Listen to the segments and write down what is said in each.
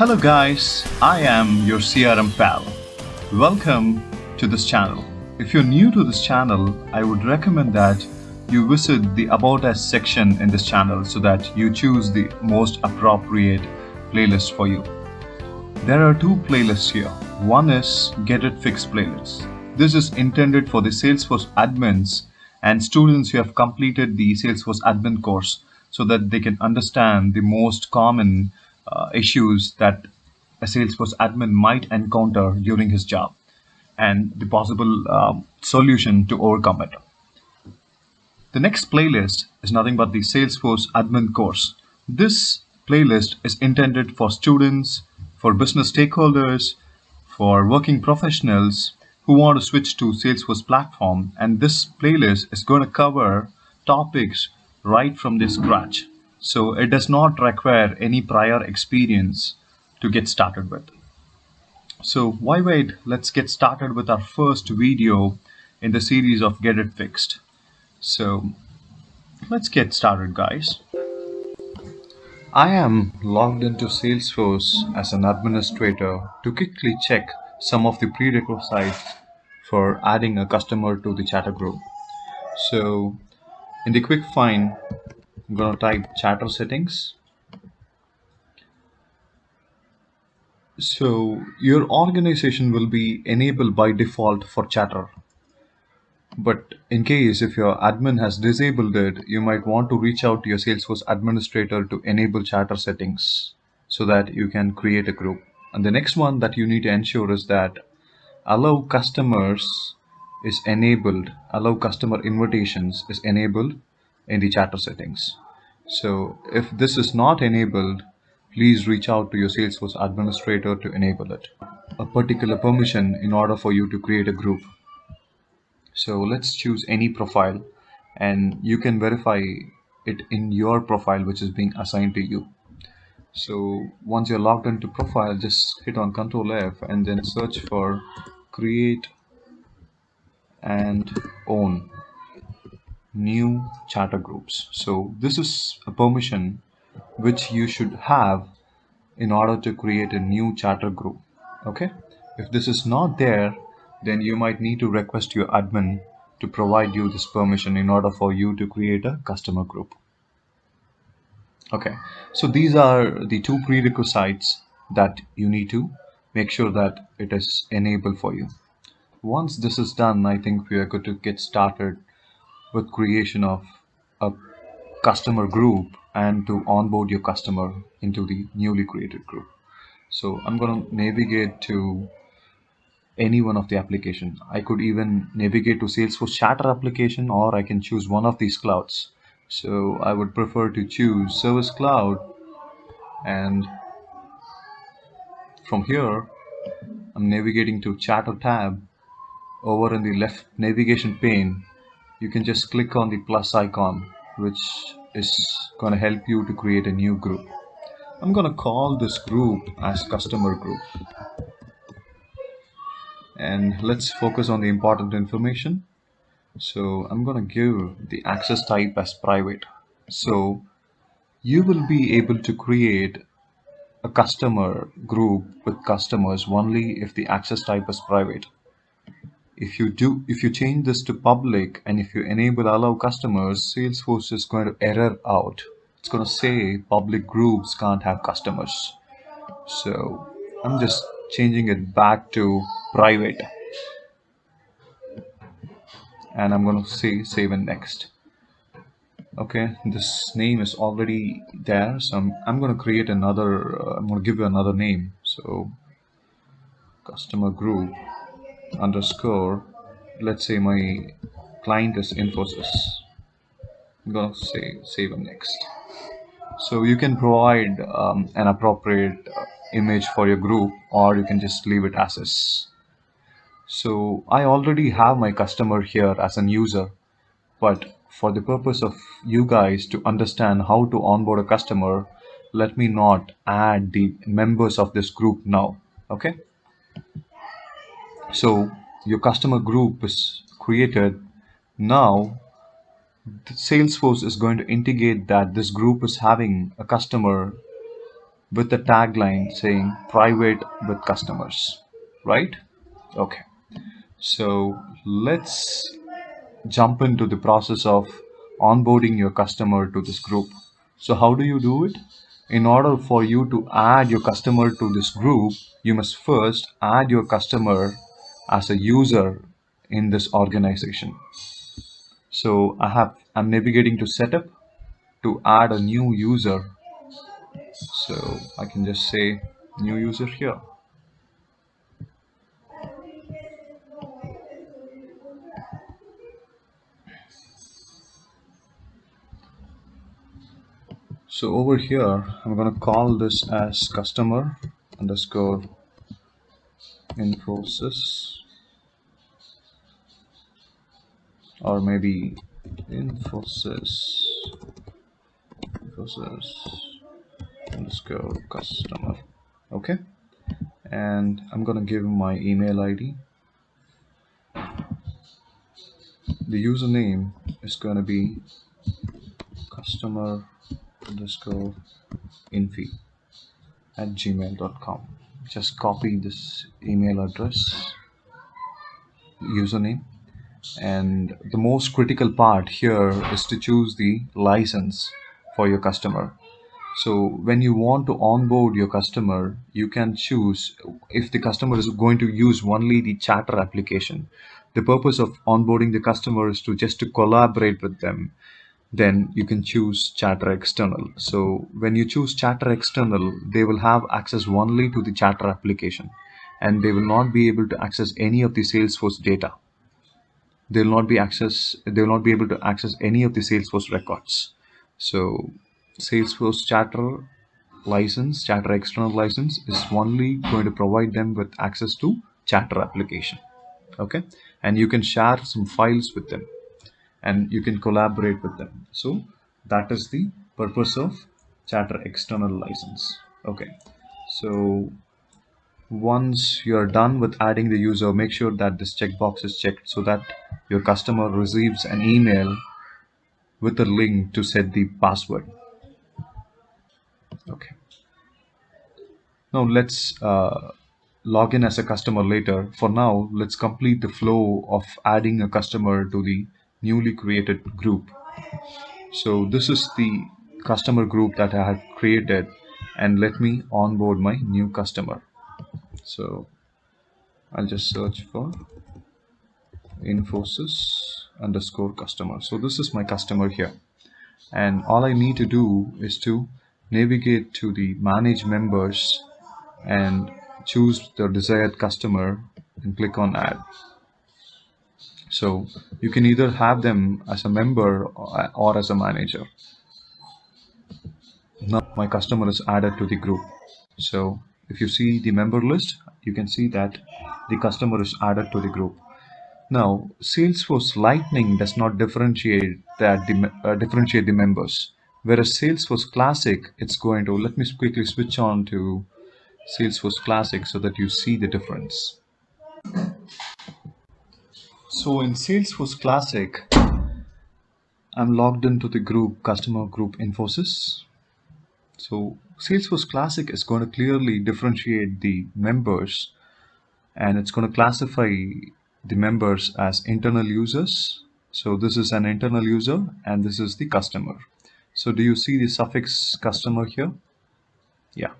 Hello guys, I am your CRM pal. Welcome to this channel. If you're new to this channel, I would recommend that you visit the About Us section in this channel so that you choose the most appropriate playlist for you. There are two playlists here. One is Get It Fixed playlist. This is intended for the Salesforce admins and students who have completed the Salesforce admin course so that they can understand the most common issues that a Salesforce admin might encounter during his job and the possible solution to overcome it. The next playlist is nothing but the Salesforce admin course. This playlist is intended for students, for business stakeholders, for working professionals who want to switch to Salesforce platform, and this playlist is going to cover topics right from the scratch. So it does not require any prior experience to get started with. So why wait? Let's get started with our first video in the series of Get It Fixed. So let's get started, guys. I am logged into Salesforce as an administrator to quickly check some of the prerequisites for adding a customer to the chatter group. So in the quick find, I'm going to type chatter settings. So your organization will be enabled by default for chatter. But in case if your admin has disabled it, you might want to reach out to your Salesforce administrator to enable chatter settings so that you can create a group. And the next one that you need to ensure is that allow customers is enabled, allow customer invitations is enabled in the chatter settings. So if this is not enabled, please reach out to your Salesforce administrator to enable it. A particular permission in order for you to create a group. So let's choose any profile and you can verify it in your profile which is being assigned to you. So once you're logged into profile, just hit on Control F and then search for create and own new chatter groups. So this is a permission which you should have in order to create a new chatter group. Okay, if this is not there, then you might need to request your admin to provide you this permission in order for you to create a customer group. Okay, so these are the two prerequisites that you need to make sure that it is enabled for you. Once this is done, I think we are good to get started with creation of a customer group and to onboard your customer into the newly created group. So I'm going to navigate to any one of the application. I could even navigate to Salesforce Chatter application, or I can choose one of these clouds. So I would prefer to choose Service Cloud, and from here I'm navigating to Chatter tab. Over in the left navigation pane, you can just click on the plus icon, which is going to help you to create a new group. I'm going to call this group as customer group. And let's focus on the important information. So I'm going to give the access type as private. So you will be able to create a customer group with customers only if the access type is private. If you change this to public and if you enable allow customers, Salesforce is going to error out. It's going to say public groups can't have customers. So I'm just changing it back to private. And I'm going to say save and next. Okay, this name is already there, so I'm going to create another, I'm going to give you another name. So customer group underscore, let's say my client is Infosys. I'm going to say save and next. So you can provide an appropriate image for your group, or you can just leave it as is. So I already have my customer here as an user, but for the purpose of you guys to understand how to onboard a customer, let me not add the members of this group now. Okay, so your customer group is created. Now Salesforce is going to indicate that this group is having a customer with a tagline saying private with customers, right? Okay. So let's jump into the process of onboarding your customer to this group. So, how do you do it? In order for you to add your customer to this group, you must first add your customer as a user in this organization. So, I'm navigating to setup to add a new user. So, I can just say new user here. So, over here, I'm going to call this as customer underscore Infosys, or maybe Infosys, Infosys underscore customer. Okay, and I'm gonna give my email ID. The username is gonna be customer underscore infy at gmail.com. Just copy this email address, username, and the most critical part here is to choose the license for your customer. So when you want to onboard your customer, you can choose if the customer is going to use only the Chatter application. The purpose of onboarding the customer is to just to collaborate with them. Then you can choose Chatter External. So when you choose Chatter External, they will have access only to the Chatter application, and they will not be able to access any of the Salesforce data. They will not be able to access any of the Salesforce records. So Salesforce Chatter external license is only going to provide them with access to Chatter application. Okay, and you can share some files with them, and you can collaborate with them. So that is the purpose of Chatter external license. Okay, so once you're done with adding the user, make sure that this checkbox is checked so that your customer receives an email with a link to set the password. Okay. Now let's log in as a customer later. For now, let's complete the flow of adding a customer to the newly created group. So this is the customer group that I had created, and let me onboard my new customer. So I'll just search for Infosys underscore customer. So this is my customer here, and all I need to do is to navigate to the manage members and choose the desired customer and click on add. So you can either have them as a member or as a manager. Now my customer is added to the group. So if you see the member list, you can see that the customer is added to the group. Now, Salesforce Lightning does not differentiate the members, whereas Salesforce Classic, it's going to. Let me quickly switch on to Salesforce Classic so that you see the difference. So in Salesforce Classic, I'm logged into the group, customer group Infosys. So Salesforce Classic is going to clearly differentiate the members, and it's going to classify the members as internal users. So this is an internal user and this is the customer. So do you see the suffix customer here? Yeah.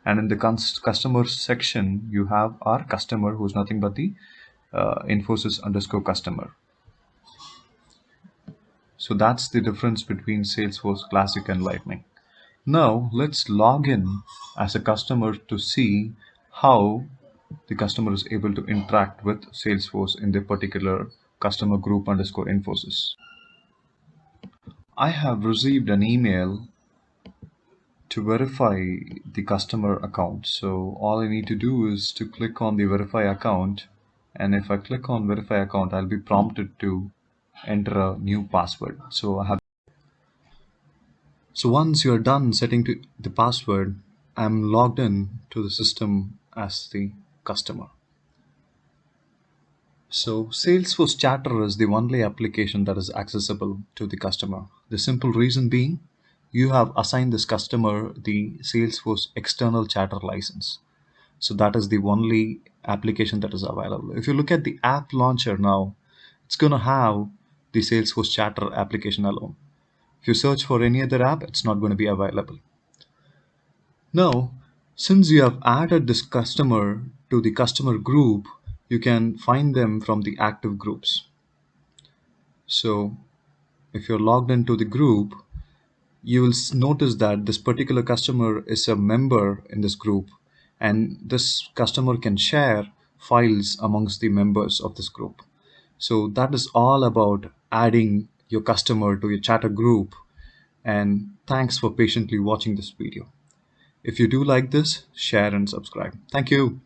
And in the customer section, you have our customer, who's nothing but the Infosys underscore customer. So that's the difference between Salesforce Classic and Lightning. Now let's log in as a customer to see how the customer is able to interact with Salesforce in the particular customer group underscore Infosys. I have received an email to verify the customer account. So all I need to do is to click on the verify account. And if I click on verify account, I'll be prompted to enter a new password. So once you're done setting the password, I'm logged in to the system as the customer. So Salesforce Chatter is the only application that is accessible to the customer. The simple reason being, you have assigned this customer the Salesforce external chatter license. So that is the only application that is available. If you look at the app launcher now, it's going to have the Salesforce chatter application alone. If you search for any other app, it's not going to be available. Now, since you have added this customer to the customer group, you can find them from the active groups. So if you're logged into the group, you will notice that this particular customer is a member in this group, and this customer can share files amongst the members of this group. So that is all about adding your customer to your chatter group. And thanks for patiently watching this video. If you do like this, share and subscribe. Thank you.